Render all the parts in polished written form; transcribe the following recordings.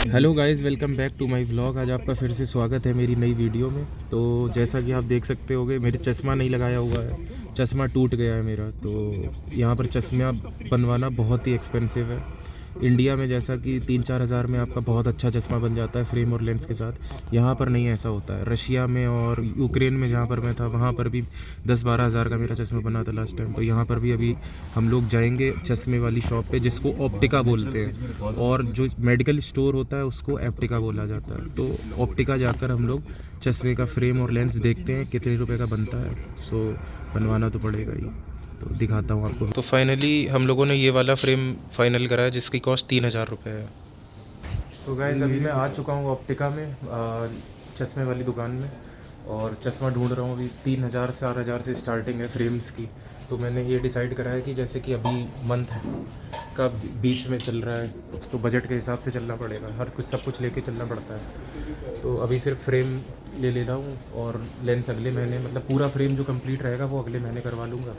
Hello guys, welcome back to my vlog. आज आपका फिर से स्वागत है मेरी नई वीडियो में। तो जैसा कि आप देख सकते होगे, मेरे चश्मा नहीं लगाया हुआ है, चश्मा टूट गया है मेरा। तो यहाँ पर चश्मा बनवाना बहुत ही एक्सपेंसिव है। इंडिया में जैसा कि 3-4 हज़ार में आपका बहुत अच्छा चश्मा बन जाता है फ्रेम और लेंस के साथ, यहाँ पर नहीं ऐसा होता है। रशिया में और यूक्रेन में जहाँ पर मैं था, वहाँ पर भी 10-12 हज़ार का मेरा चश्मा बना था लास्ट टाइम। तो यहाँ पर भी अभी हम लोग जाएंगे चश्मे वाली शॉप पे, जिसको ऑप्टिका बोलते हैं, और जो मेडिकल स्टोर होता है उसको एप्टिका बोला जाता है। तो ऑप्टिका जाकर हम लोग चश्मे का फ्रेम और लेंस देखते हैं कितने रुपए का बनता है। सो बनवाना तो पड़ेगा ही, तो दिखाता हूँ आपको। तो फाइनली हम लोगों ने ये वाला फ्रेम फाइनल करा है, जिसकी कॉस्ट 3,000 रुपये है। तो गाइस, अभी मैं आ चुका हूँ ऑप्टिका में, चश्मे वाली दुकान में, और चश्मा ढूंढ रहा हूँ। अभी 3,000-4,000 से स्टार्टिंग है फ्रेम्स की। तो मैंने ये डिसाइड करा है कि जैसे कि अभी मंथ का बीच में चल रहा है, तो बजट के हिसाब से चलना पड़ेगा। हर कुछ सब कुछ लेके चलना पड़ता है। तो अभी सिर्फ फ्रेम ले रहा हूँ, और लेंस अगले महीने, मतलब पूरा फ्रेम जो कंप्लीट रहेगा वो अगले महीने करवा लूँगा।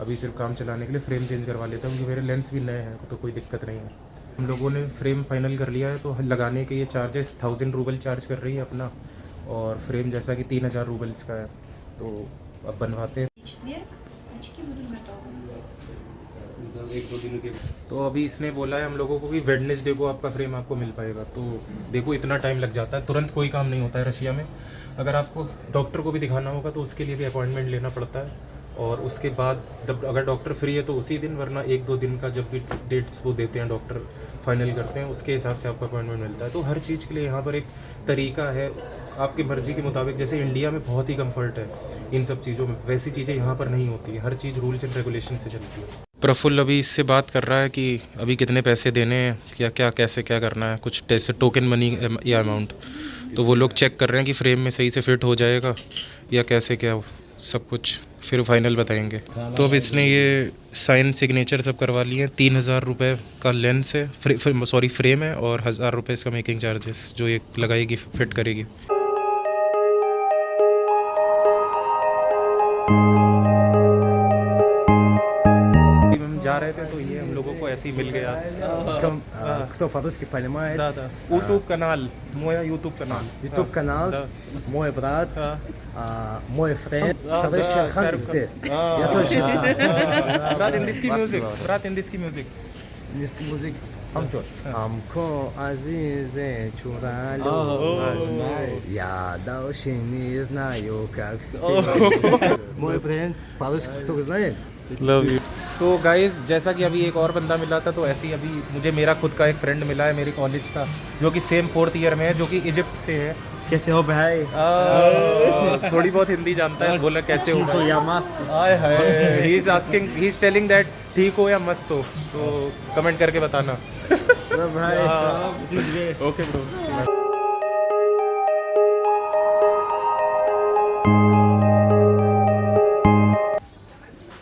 अभी सिर्फ काम चलाने के लिए फ्रेम चेंज करवा लेता हूँ, क्योंकि मेरे लेंस भी नए हैं, तो कोई दिक्कत नहीं है। हम लोगों ने फ्रेम फाइनल कर लिया है, तो लगाने के ये चार्जेस 1000 रूबल चार्ज कर रही है अपना, और फ्रेम जैसा कि 3,000 रूबल्स का है। तो अब बनवाते हैं। एक दो दिन के, तो अभी इसने बोला है हम लोगों को कि वेडनेसडे को आपका फ्रेम आपको मिल पाएगा। तो देखो, इतना टाइम लग जाता है, तुरंत कोई काम नहीं होता है रशिया में। अगर आपको डॉक्टर को भी दिखाना होगा तो उसके लिए भी अपॉइंटमेंट लेना पड़ता है, और उसके बाद अगर डॉक्टर फ्री है तो उसी दिन, वरना 1-2 दिन का जब भी डेट्स वो देते हैं डॉक्टर फाइनल करते हैं, उसके हिसाब से आपको अपॉइंटमेंट मिलता है। तो हर चीज़ के लिए यहाँ पर एक तरीका है, आपकी मर्ज़ी के मुताबिक। जैसे इंडिया में बहुत ही कंफर्ट है इन सब चीज़ों में, वैसी चीज़ें यहाँ पर नहीं होती है। हर चीज़ रूल्स एंड रेगुलेशन से चलती है। प्रफुल्ल अभी इससे बात कर रहा है कि अभी कितने पैसे देने हैं, क्या क्या कैसे क्या करना है, कुछ जैसे टोकन मनी या अमाउंट। तो वो लोग चेक कर रहे हैं कि फ्रेम में सही से फिट हो जाएगा या कैसे क्या, सब कुछ फिर फाइनल बताएंगे। तो अब इसने ये साइन सिग्नेचर सब करवा लिए हैं। 3,000 रुपये का लेंस है, फ्रेम है, और 1,000 रुपये इसका मेकिंग चार्जेस जो ये लगाएगी, फिट करेगी। जा रहे थे तो ये हम लोगों को ऐसे ही मिल गया। Кто по-русски понимает? Да. YouTube канал, мой YouTube канал. YouTube канал, Да. мой брат, Да. мой френд, Да, второй да, Шерхан Шерхан. здесь. Я тоже Брат индийский music, брат индийский music. английский музык. हमको हमको अजीज चुरा я дальше не знаю как спеть. Мой френд по-русски кто знает? Love you. तो गाइज़, जैसा कि अभी एक और बंदा मिला था, तो ऐसे ही अभी मुझे मेरा खुद का एक फ्रेंड मिला है मेरे कॉलेज का, जो कि सेम 4th ईयर में है, जो कि इजिप्ट से है। कैसे हो भाई? थोड़ी बहुत हिंदी जानता है। बोला कैसे हो भाई? या मस्त? आय हाय, he is asking, he is telling that ठीक हो या मस्त हो। तो कमेंट करके बताना। भाई ओके ब्रो।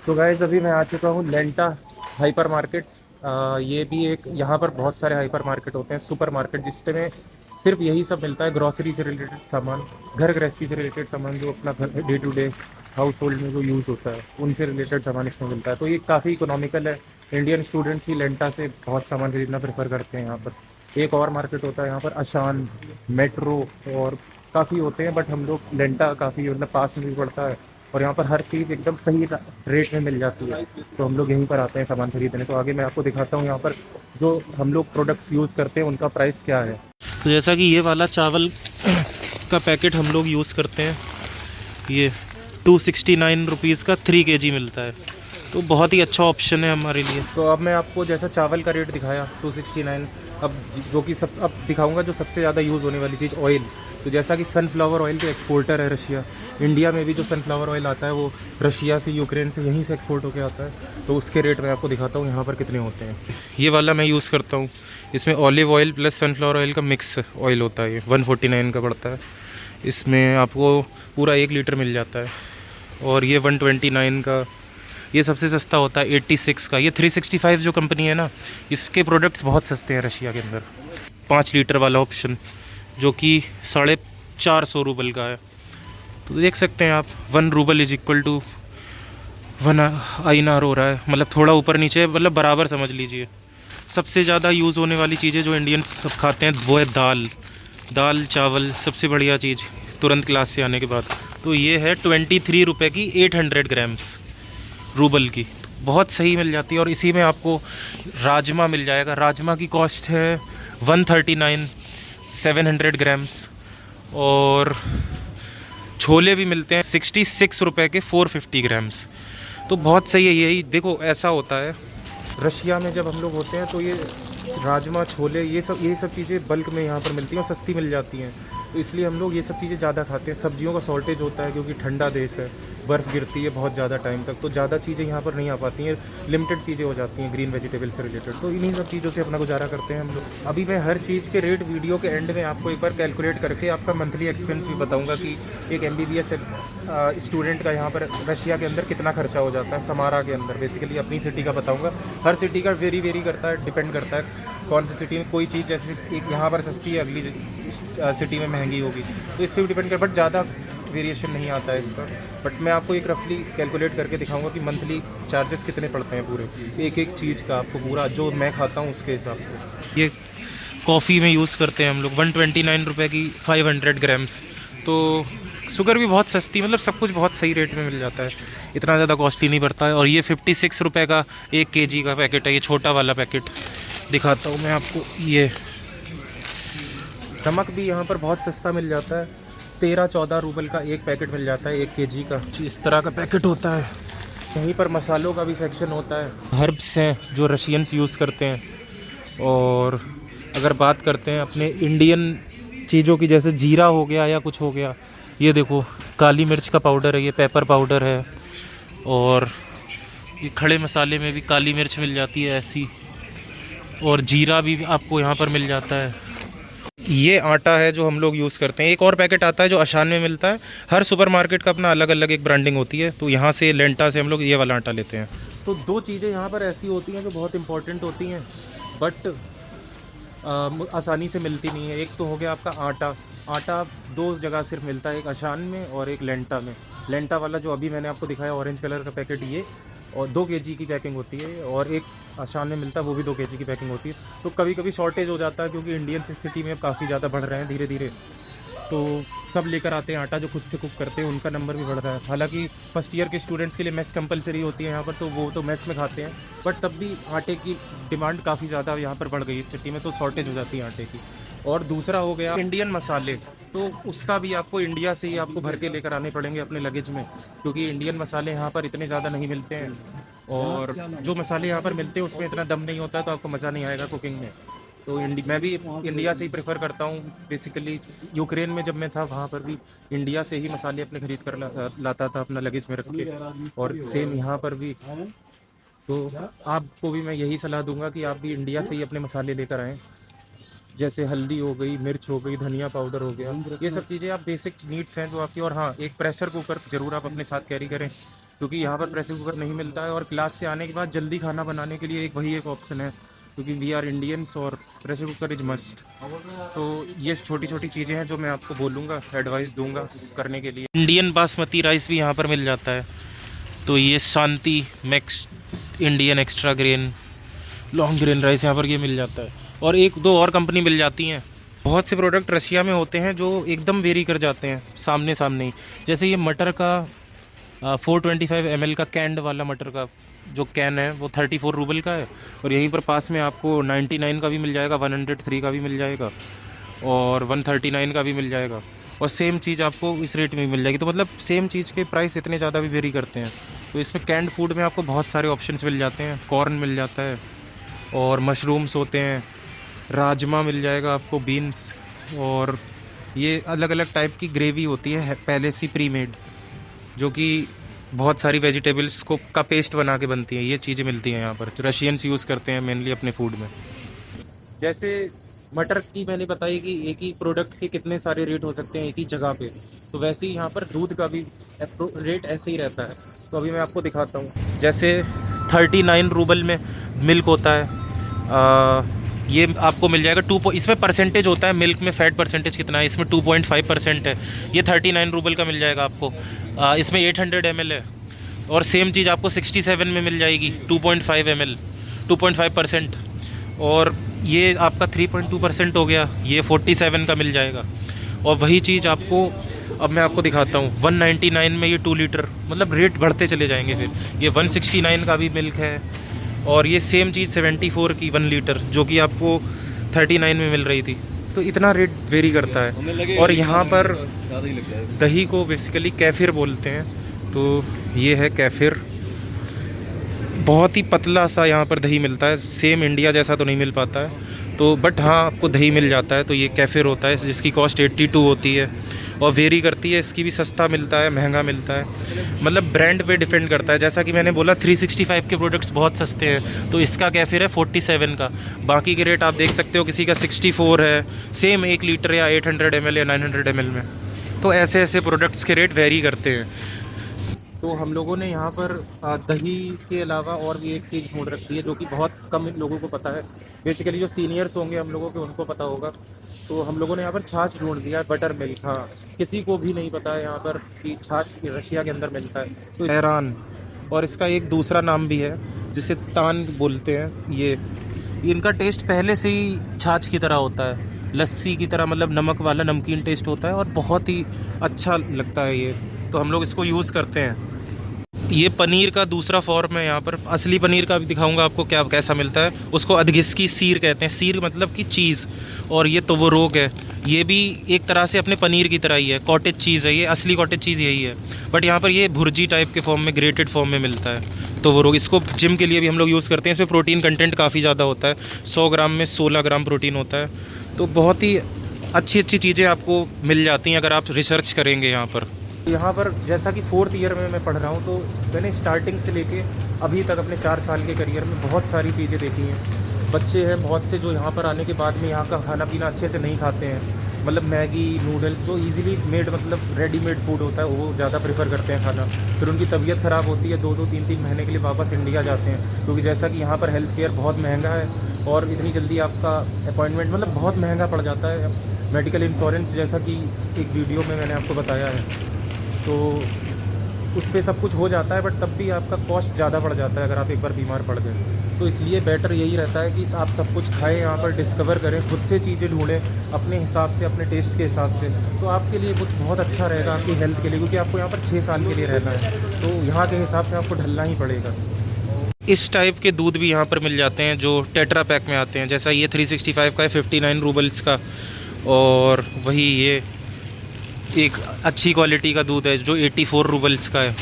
तो गाइस, अभी मैं आ चुका हूँ लेंटा हाइपर मार्केट। ये भी एक, यहाँ पर बहुत सारे हाइपर मार्केट होते हैं, सुपर मार्केट, जिसमें सिर्फ यही सब मिलता है। ग्रॉसरी से रिलेटेड सामान, घर गृहस्थी से रिलेटेड सामान, जो अपना घर day to day household में जो यूज़ होता है, उनसे रिलेटेड सामान इसमें मिलता है। तो ये काफ़ी इकोनॉमिकल है। इंडियन स्टूडेंट्स ही लेंटा से बहुत सामान खरीदना प्रेफर करते हैं यहाँ पर। एक और मार्केट होता है यहाँ पर, आशान, मेट्रो, और काफ़ी होते हैं, बट हम लोग लेंटा काफ़ी मतलब पास में भी पड़ता है, और यहाँ पर हर चीज़ एकदम सही रेट में मिल जाती है। तो हम लोग यहीं पर आते हैं सामान खरीदने। तो आगे मैं आपको दिखाता हूँ यहाँ पर जो हम लोग प्रोडक्ट्स यूज़ करते हैं उनका प्राइस क्या है। तो जैसा कि ये वाला चावल का पैकेट हम लोग यूज़ करते हैं, ये 269 रुपीज़ का 3 kg मिलता है। तो बहुत ही अच्छा ऑप्शन है हमारे लिए। तो अब मैं आपको जैसा चावल का रेट दिखाया 269, अब जो कि अब दिखाऊंगा जो सबसे ज़्यादा यूज़ होने वाली चीज़, ऑयल। तो जैसा कि सनफ्लावर ऑयल के एक्सपोर्टर है रशिया, इंडिया में भी जो सनफ्लावर ऑयल आता है वो रशिया से, यूक्रेन से, यहीं से एक्सपोर्ट होकर आता है। तो उसके रेट मैं आपको दिखाता हूँ यहाँ पर कितने होते हैं। ये वाला मैं यूज़ करता हूँ, इसमें olive oil plus sunflower oil का मिक्स ऑयल होता है। ये 149 का पड़ता है। इसमें आपको पूरा 1 लीटर मिल जाता है। और ये 129 का, ये सबसे सस्ता होता है 86 का। ये 365 जो कंपनी है ना, इसके प्रोडक्ट्स बहुत सस्ते हैं रशिया के अंदर। 5 लीटर वाला ऑप्शन जो कि 450 रूबल का है। तो देख सकते हैं आप, 1 rouble is equal to 1 INR हो रहा है, मतलब थोड़ा ऊपर नीचे, मतलब बराबर समझ लीजिए। सबसे ज़्यादा यूज़ होने वाली चीज़ें जो इंडियंस सब खाते हैं वो है दाल चावल, सबसे बढ़िया चीज़ तुरंत क्लास से आने के बाद। तो ये है 23 रुपये की 800 ग्राम्स रूबल की, बहुत सही मिल जाती है। और इसी में आपको राजमा मिल जाएगा, राजमा की कॉस्ट है 139 700 ग्राम्स। और छोले भी मिलते हैं 66 रुपये के 450 ग्राम्स। तो बहुत सही है। यही देखो ऐसा होता है रशिया में जब हम लोग होते हैं तो ये राजमा छोले ये सब चीज़ें बल्क में यहाँ पर मिलती हैं और सस्ती मिल जाती हैं, तो इसलिए हम लोग ये सब चीज़ें ज़्यादा खाते हैं। सब्जियों का शॉर्टेज होता है क्योंकि ठंडा देश है, बर्फ़ गिरती है बहुत ज़्यादा टाइम तक, तो ज़्यादा चीज़ें यहाँ पर नहीं आ पाती हैं, लिमिटेड चीज़ें हो जाती हैं ग्रीन वेजिटेबल से रिलेटेड। तो इन्हीं सब चीज़ों से अपना गुजारा करते हैं हम लोग। अभी मैं हर चीज़ के रेट वीडियो के एंड में आपको एक बार कैलकुलेट करके आपका मंथली एक्सपेंस भी बताऊँगा कि एक MBBS स्टूडेंट का यहाँ पर रशिया के अंदर कितना खर्चा हो जाता है। समारा के अंदर बेसिकली अपनी सिटी का बताऊँगा। हर सिटी का वेरी करता है, डिपेंड करता है कौन सी सिटी में कोई चीज़ जैसे एक यहाँ पर सस्ती है अगली सिटी में महंगी होगी, तो इस पर भी डिपेंड कर, बट ज़्यादा वेरिएशन नहीं आता है इसका। बट मैं आपको एक रफली कैलकुलेट करके दिखाऊंगा कि मंथली चार्जेस कितने पड़ते हैं पूरे एक चीज़ का, आपको पूरा जो मैं खाता हूँ उसके हिसाब से। ये कॉफ़ी में यूज़ करते हैं हम लोग 129 रुपये की 500 ग्राम्स। तो शुगर भी बहुत सस्ती, मतलब सब कुछ बहुत सही रेट में मिल जाता है, इतना ज़्यादा कॉस्टली नहीं पड़ता है। और ये 56 रुपये का 1 kg का पैकेट है, ये छोटा वाला पैकेट दिखाता हूँ मैं आपको। ये नमक भी यहाँ पर बहुत सस्ता मिल जाता है, 13-14 रूबल का एक पैकेट मिल जाता है 1 kg का, इस तरह का पैकेट होता है। यहीं पर मसालों का भी सेक्शन होता है, हर्ब्स हैं जो रशियंस यूज़ करते हैं। और अगर बात करते हैं अपने इंडियन चीज़ों की, जैसे जीरा हो गया या कुछ हो गया, ये देखो काली मिर्च का पाउडर है, ये पेपर पाउडर है। और ये खड़े मसाले में भी काली मिर्च मिल जाती है ऐसी, और जीरा भी आपको यहाँ पर मिल जाता है। ये आटा है जो हम लोग यूज़ करते हैं। एक और पैकेट आता है जो आशान में मिलता है, हर सुपरमार्केट का अपना अलग अलग एक ब्रांडिंग होती है, तो यहाँ से लेंटा से हम लोग ये वाला आटा लेते हैं। तो दो चीज़ें यहाँ पर ऐसी होती हैं जो बहुत इंपॉर्टेंट होती हैं बट आसानी से मिलती नहीं है। एक तो हो गया आपका आटा 2 जगह सिर्फ मिलता है, एक आशान में और एक लेंटा में। लेंटा वाला जो अभी मैंने आपको दिखाया ऑरेंज कलर का पैकेट, ये और 2 kg की पैकिंग होती है, और एक आशान में मिलता है वो भी 2 kg की पैकिंग होती है। तो कभी कभी शॉर्टेज हो जाता है क्योंकि इंडियन सिटी में अब काफ़ी ज़्यादा बढ़ रहे हैं धीरे धीरे, तो सब लेकर आते हैं आटा जो खुद से कुक करते हैं, उनका नंबर भी बढ़ रहा है। हालांकि फर्स्ट ईयर के स्टूडेंट्स के लिए मेस कंपलसरी होती है यहाँ पर, तो वो तो मेस में खाते हैं, बट तब भी आटे की डिमांड काफ़ी ज़्यादा यहाँ पर बढ़ गई इस सिटी में, तो शॉर्टेज हो जाती है आटे की। और दूसरा हो गया इंडियन मसाले, तो उसका भी आपको इंडिया से ही आपको भर के लेकर आने पड़ेंगे अपने लगेज में, क्योंकि इंडियन मसाले यहाँ पर इतने ज़्यादा नहीं मिलते हैं, और जो मसाले यहाँ पर मिलते हैं उसमें इतना दम नहीं होता है, तो आपको मज़ा नहीं आएगा कुकिंग में। तो मैं भी इंडिया से ही प्रेफर करता हूँ बेसिकली। यूक्रेन में जब मैं था वहाँ पर भी इंडिया से ही मसाले अपने ख़रीद कर लाता था अपना लगेज में रख के, और सेम यहाँ पर भी। तो आपको भी मैं यही सलाह दूंगा कि आप भी इंडिया से ही अपने मसाले लेकर आएँ, जैसे हल्दी हो गई, मिर्च हो गई, धनिया पाउडर हो गया, ये सब चीज़ें आप बेसिक नीड्स हैं जो आपकी। और हाँ, एक प्रेशर कुकर ज़रूर आप अपने साथ कैरी करें, क्योंकि यहाँ पर प्रेशर कुकर नहीं मिलता है, और क्लास से आने के बाद जल्दी खाना बनाने के लिए वही एक ऑप्शन है, क्योंकि वी आर इंडियंस और प्रेशर कुकर इज मस्ट। तो ये छोटी छोटी चीज़ें हैं जो मैं आपको बोलूँगा, एडवाइस दूंगा करने के लिए। इंडियन बासमती राइस भी यहाँ पर मिल जाता है, तो ये Shanti max Indian extra grain long grain rice यहाँ पर ये मिल जाता है, और 1-2 और कंपनी मिल जाती हैं। बहुत से प्रोडक्ट रशिया में होते हैं जो एकदम वेरी कर जाते हैं सामने ही, जैसे ये मटर का 425 ml का कैंड वाला मटर का जो कैन है वो 34 रूबल का है, और यहीं पर पास में आपको 99 का भी मिल जाएगा, 103 का भी मिल जाएगा, और 139 का भी मिल जाएगा, और सेम चीज़ आपको इस रेट में मिल जाएगी। तो मतलब सेम चीज़ के प्राइस इतने ज़्यादा भी वेरी करते हैं। तो इसमें कैंड फूड में आपको बहुत सारे ऑप्शंस मिल जाते हैं, कॉर्न मिल जाता है, और मशरूम्स होते हैं, राजमा मिल जाएगा आपको, बीन्स, और ये अलग अलग टाइप की ग्रेवी होती है पहले से प्री मेड, जो कि बहुत सारी वेजिटेबल्स को का पेस्ट बना के बनती है। ये चीज़ें मिलती हैं यहाँ पर जो रशियंस यूज़ करते हैं मेनली अपने फूड में। जैसे मटर की मैंने बताई कि एक ही प्रोडक्ट के कितने सारे रेट हो सकते हैं एक ही जगह पे, तो वैसे ही यहाँ पर दूध का भी रेट ऐसे ही रहता है। तो अभी मैं आपको दिखाता हूँ, जैसे 39 रूबल में मिल्क होता है, ये आपको मिल जाएगा इसमें परसेंटेज होता है मिल्क में, फ़ैट परसेंटेज कितना है, इसमें 2.5% है, ये 39 रूबल का मिल जाएगा आपको। इसमें 800 ml है, और सेम चीज़ आपको 67 में मिल जाएगी 2.5 ml 2.5%। और ये आपका 3.2% हो गया, ये 47 का मिल जाएगा। और वही चीज़ आपको अब मैं आपको दिखाता हूँ 199 में ये 2 लीटर, मतलब रेट बढ़ते चले जाएंगे। फिर ये 169 का भी मिल्क है, और ये सेम चीज़ 74 की 1 लीटर जो कि आपको 39 में मिल रही थी। तो इतना रेट वेरी करता है। और यहाँ पर दही को बेसिकली कैफिर बोलते हैं, तो ये है कैफिर। बहुत ही पतला सा यहाँ पर दही मिलता है, सेम इंडिया जैसा तो नहीं मिल पाता है, तो बट हाँ आपको दही मिल जाता है। तो ये कैफिर होता है जिसकी कॉस्ट 82 होती है, और वेरी करती है, इसकी भी सस्ता मिलता है, महंगा मिलता है, मतलब ब्रांड पे डिपेंड करता है। जैसा कि मैंने बोला 365 के प्रोडक्ट्स बहुत सस्ते हैं, तो इसका कैफिर है 47 का। बाकी के रेट आप देख सकते हो, किसी का 64 है, सेम 1 लीटर या 800 ml या 900 ml में। तो ऐसे ऐसे प्रोडक्ट्स के रेट वेरी करते हैं। तो हम लोगों ने यहाँ पर दही के अलावा और भी एक चीज़ ढूंढ रखी है जो कि बहुत कम लोगों को पता है। बेसिकली जो सीनियर्स होंगे हम लोगों के उनको पता होगा। तो हम लोगों ने यहाँ पर छाछ ढूंढ दिया है, बटर मिल्क। हाँ, किसी को भी नहीं पता है यहाँ पर कि छाछ रशिया के अंदर मिलता है। तो हैरान, और इसका एक दूसरा नाम भी है जिसे तान बोलते हैं। ये इनका टेस्ट पहले से ही छाछ की तरह होता है, लस्सी की तरह, मतलब नमक वाला नमकीन टेस्ट होता है, और बहुत ही अच्छा लगता है ये। तो हम लोग इसको यूज़ करते हैं। ये पनीर का दूसरा फॉर्म है। यहाँ पर असली पनीर का भी दिखाऊंगा आपको क्या कैसा मिलता है। उसको अधगिस्की सीर कहते हैं, सीर मतलब कि चीज़, और ये तो वो रोग है। ये भी एक तरह से अपने पनीर की तरह ही है, कॉटेज चीज़ है ये, असली कॉटेज चीज़ यही है। बट यहाँ पर ये भुर्जी टाइप के फॉर्म में, ग्रेटेड फॉर्म में मिलता है। तो वो रोग, इसको जिम के लिए भी हम लोग यूज़ करते हैं। इसमें प्रोटीन कंटेंट काफ़ी ज़्यादा होता है, 100 ग्राम में 16 ग्राम प्रोटीन होता है। तो बहुत ही अच्छी अच्छी चीज़ें आपको मिल जाती हैं अगर आप रिसर्च करेंगे यहाँ पर। यहाँ पर जैसा कि 4th ईयर में मैं पढ़ रहा हूँ, तो मैंने स्टार्टिंग से लेके अभी तक अपने 4 साल के करियर में बहुत सारी चीज़ें देखी हैं। बच्चे हैं बहुत से जो यहाँ पर आने के बाद में यहाँ का खाना पीना अच्छे से नहीं खाते हैं, मतलब मैगी नूडल्स जो इजीली मेड, मतलब रेडीमेड फूड होता है, वो ज़्यादा प्रेफर करते हैं खाना। फिर उनकी तबीयत ख़राब होती है, 2-2 3-3 महीने के लिए वापस इंडिया जाते हैं, क्योंकि जैसा कि यहाँ पर हेल्थ केयर बहुत महंगा है, और इतनी जल्दी आपका अपॉइंटमेंट मतलब बहुत महंगा पड़ जाता है। मेडिकल इंश्योरेंस जैसा कि एक वीडियो में मैंने आपको बताया है, तो उस पर सब कुछ हो जाता है, बट तब भी आपका कॉस्ट ज़्यादा बढ़ जाता है अगर आप एक बार बीमार पड़ गए। तो इसलिए बेटर यही रहता है कि आप सब कुछ खाएं, यहाँ पर डिस्कवर करें, खुद से चीज़ें ढूंढें अपने हिसाब से, अपने टेस्ट के हिसाब से। तो आपके लिए कुछ बहुत अच्छा रहेगा आपकी हेल्थ के लिए, क्योंकि आपको यहाँ पर 6 साल के लिए रहना है, तो यहाँ के हिसाब से आपको ढलना ही पड़ेगा। इस टाइप के दूध भी यहाँ पर मिल जाते हैं जो टेट्रा पैक में आते हैं। जैसा ये 365 का है, 59 रूबल्स का, और वही ये एक अच्छी क्वालिटी का दूध है जो 84 रूबल्स का है,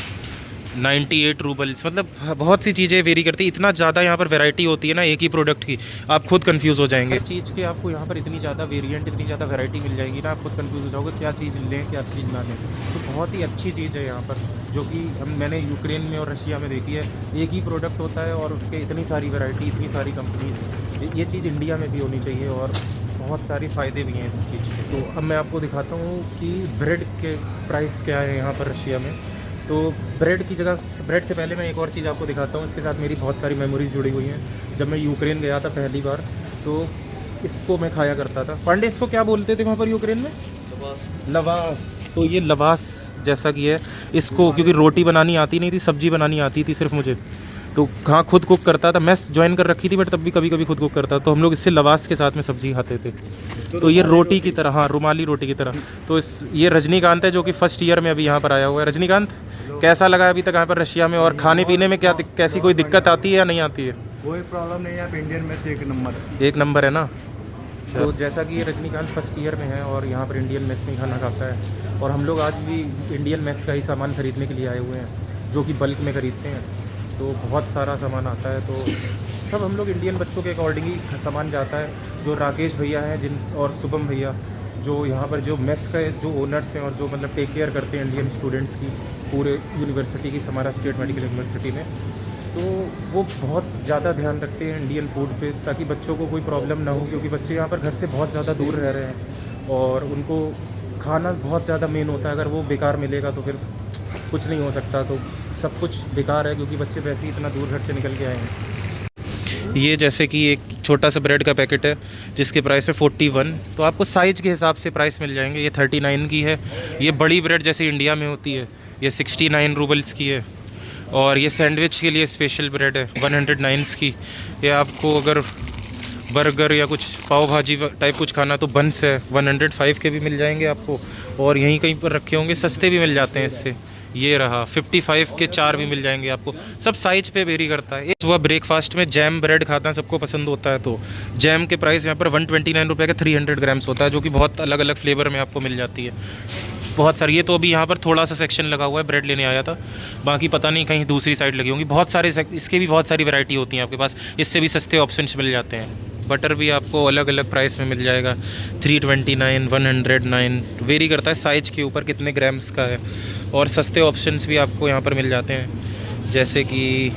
98 रूबल्स। मतलब बहुत सी चीज़ें वेरी करती है। इतना ज़्यादा यहाँ पर वैरायटी होती है ना एक ही प्रोडक्ट की, आप खुद कंफ्यूज हो जाएंगे। हर चीज़ के आपको यहाँ पर इतनी ज़्यादा वेरिएंट, इतनी ज़्यादा वैरायटी मिल जाएगी ना, आप खुद कंफ्यूज हो जाओगे क्या चीज़ लें क्या चीज़ ना लें। तो बहुत ही अच्छी चीज़ है यहाँ पर, जो कि मैंने यूक्रेन में और रशिया में देखी है। एक ही प्रोडक्ट होता है और उसके इतनी सारी वैरायटी, इतनी सारी कंपनीज। ये चीज़ इंडिया में भी होनी चाहिए, और बहुत सारे फ़ायदे भी हैं इस चीज़ के। तो अब मैं आपको दिखाता हूँ कि ब्रेड के प्राइस क्या है यहाँ पर रशिया में। तो ब्रेड की जगह, ब्रेड से पहले मैं एक और चीज़ आपको दिखाता हूँ। इसके साथ मेरी बहुत सारी मेमोरीज जुड़ी हुई हैं। जब मैं यूक्रेन गया था पहली बार, तो इसको मैं खाया करता था। पांडे, इसको क्या बोलते थे वहाँ पर यूक्रेन में? लवास। तो ये लवास जैसा कि है, इसको क्योंकि रोटी बनानी आती नहीं थी, सब्जी बनानी आती थी सिर्फ मुझे, तो हाँ खुद कुक करता था। मैस ज्वाइन कर रखी थी, बट तब भी कभी कभी खुद कुक करता। तो हम लोग इससे लवास के साथ में सब्जी खाते थे। तो ये रोटी की तरह, हाँ रुमाली रोटी की तरह। तो ये रजनीकांत है जो कि फर्स्ट ईयर में अभी यहाँ पर आया हुआ है। रजनीकांत, कैसा लगा अभी तक यहाँ पर रशिया में, और खाने पीने में क्या कैसी कोई दिक्कत आती है या नहीं आती है? कोई प्रॉब्लम नहीं है, आप इंडियन में से एक नंबर है ना। तो जैसा कि ये रजनीकांत फर्स्ट ईयर में है और यहाँ पर इंडियन मेस में खाना खाता है, और हम लोग आज भी इंडियन मेस का ही सामान खरीदने के लिए आए हुए हैं, जो कि बल्क में खरीदते हैं। तो बहुत सारा सामान आता है, तो सब हम लोग इंडियन बच्चों के अकॉर्डिंग ही सामान जाता है। जो राकेश भैया हैं और शुभम भैया, जो यहाँ पर जो मेस का जो ओनर्स हैं और जो मतलब टेक केयर करते हैं इंडियन स्टूडेंट्स की पूरे यूनिवर्सिटी की, समारा स्टेट मेडिकल यूनिवर्सिटी में, तो वो बहुत ज़्यादा ध्यान रखते हैं इंडियन फूड पे, ताकि बच्चों को कोई प्रॉब्लम ना हो। क्योंकि बच्चे यहाँ पर घर से बहुत ज़्यादा दूर रह रहे हैं, और उनको खाना बहुत ज़्यादा मेन होता है। अगर वो बेकार मिलेगा तो फिर कुछ नहीं हो सकता। तो सब कुछ बेकार है, क्योंकि बच्चे वैसे ही इतना दूर घर से निकल के आए हैं। ये जैसे कि एक छोटा सा ब्रेड का पैकेट है जिसके प्राइस है 41। तो आपको साइज़ के हिसाब से प्राइस मिल जाएंगे। ये 39 की है। ये बड़ी ब्रेड जैसे इंडिया में होती है, ये 69 रूबल्स की है। और ये सैंडविच के लिए स्पेशल ब्रेड है 109 की। ये आपको अगर बर्गर या कुछ पाव भाजी टाइप कुछ खाना तो बंस है 105 के भी मिल जाएंगे आपको, और यहीं कहीं पर रखे होंगे, सस्ते भी मिल जाते हैं इससे। ये रहा 55 के 4 भी मिल जाएंगे आपको, सब साइज पे वेरी करता है। सुबह ब्रेकफास्ट में जैम ब्रेड खाता है, सबको पसंद होता है, तो जैम के प्राइस यहाँ पर 129 रुपये का 300 ग्राम्स होता है, जो कि बहुत अलग अलग फ्लेवर में आपको मिल जाती है, बहुत सारी। ये तो अभी यहाँ पर थोड़ा सा सेक्शन लगा हुआ है, ब्रेड लेने आया था, बाकी पता नहीं कहीं दूसरी साइड लगी होंगी। बहुत सारे इसके भी बहुत सारी वैरायटी होती है आपके पास, इससे भी सस्ते ऑप्शंस मिल जाते हैं। बटर भी आपको अलग अलग प्राइस में मिल जाएगा, 329, 109, वेरी करता है साइज के ऊपर कितने ग्राम्स का है। और सस्ते ऑप्शंस भी आपको यहाँ पर मिल जाते हैं, जैसे कि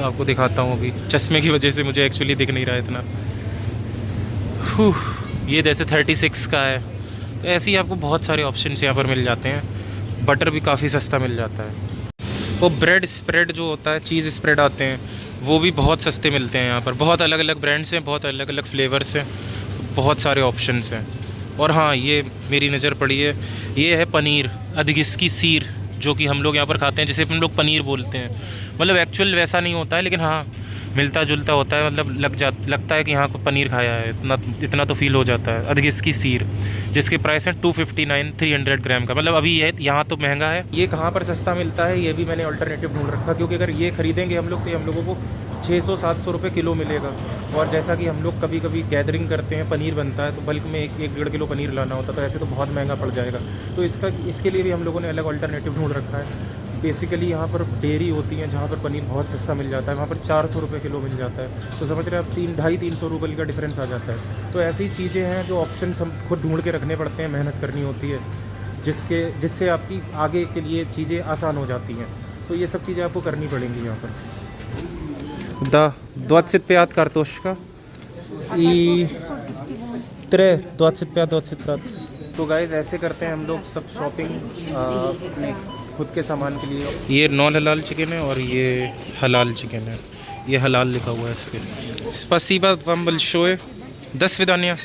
आपको दिखाता हूँ, अभी चश्मे की वजह से मुझे एक्चुअली दिख नहीं रहा है इतना। ये जैसे 36 का है, तो ऐसे ही आपको बहुत सारे ऑप्शंस यहाँ पर मिल जाते हैं। बटर भी काफ़ी सस्ता मिल जाता है। वो ब्रेड स्प्रेड जो होता है, चीज़ स्प्रेड आते हैं, वो भी बहुत सस्ते मिलते हैं यहाँ पर। बहुत अलग अलग ब्रांड्स हैं, बहुत अलग अलग फ्लेवर्स हैं, बहुत सारे ऑप्शंस हैं। और हाँ, ये मेरी नज़र पड़ी है, ये है पनीर अधगिस्की सीर, जो कि हम लोग यहाँ पर खाते हैं, जिसे हम लोग पनीर बोलते हैं। मतलब एक्चुअल वैसा नहीं होता है, लेकिन हाँ मिलता जुलता होता है, मतलब लगता है कि हाँ पनीर खाया है, इतना तो फील हो जाता है। अधगिस्की सीर, जिसके प्राइस हैं 259, 300 ग्राम का। मतलब अभी ये यहाँ तो महंगा है। ये कहाँ पर सस्ता मिलता है, ये भी मैंने अल्टरनेटिव ढूंढ रखा, क्योंकि अगर ये ख़रीदेंगे हम लोग तो हम लोगों को 600-700 रुपये किलो मिलेगा। और जैसा कि हम लोग कभी कभी गैदरिंग करते हैं, पनीर बनता है, तो बल्क में 1-1.5 किलो पनीर लाना होता है, तो ऐसे तो बहुत महंगा पड़ जाएगा। तो इसके लिए भी हम लोगों ने अलग अल्टरनेटिव ढूंढ रखा है। बेसिकली यहाँ पर डेयरी होती हैं, जहाँ पर पनीर बहुत सस्ता मिल जाता है, वहाँ पर 400 रुपये किलो मिल जाता है। तो समझ रहे हैं आप, 250-300 रुपये का डिफरेंस आ जाता है। तो ऐसी चीज़ें हैं जो ऑप्शन हम खुद ढूंढ के रखने पड़ते हैं, मेहनत करनी होती है, जिससे आपकी आगे के लिए चीज़ें आसान हो जाती हैं। तो ये सब चीज़ें आपको करनी पड़ेंगी यहाँ पर। 25 kartoška i 25. तो गाइज़ ऐसे करते हैं हम लोग सब शॉपिंग अपने खुद के सामान के लिए। ये नॉन हलाल चिकन है और ये हलाल चिकन है, ये हलाल लिखा हुआ है इस पर। स्पसीबा вам большое, до свидания।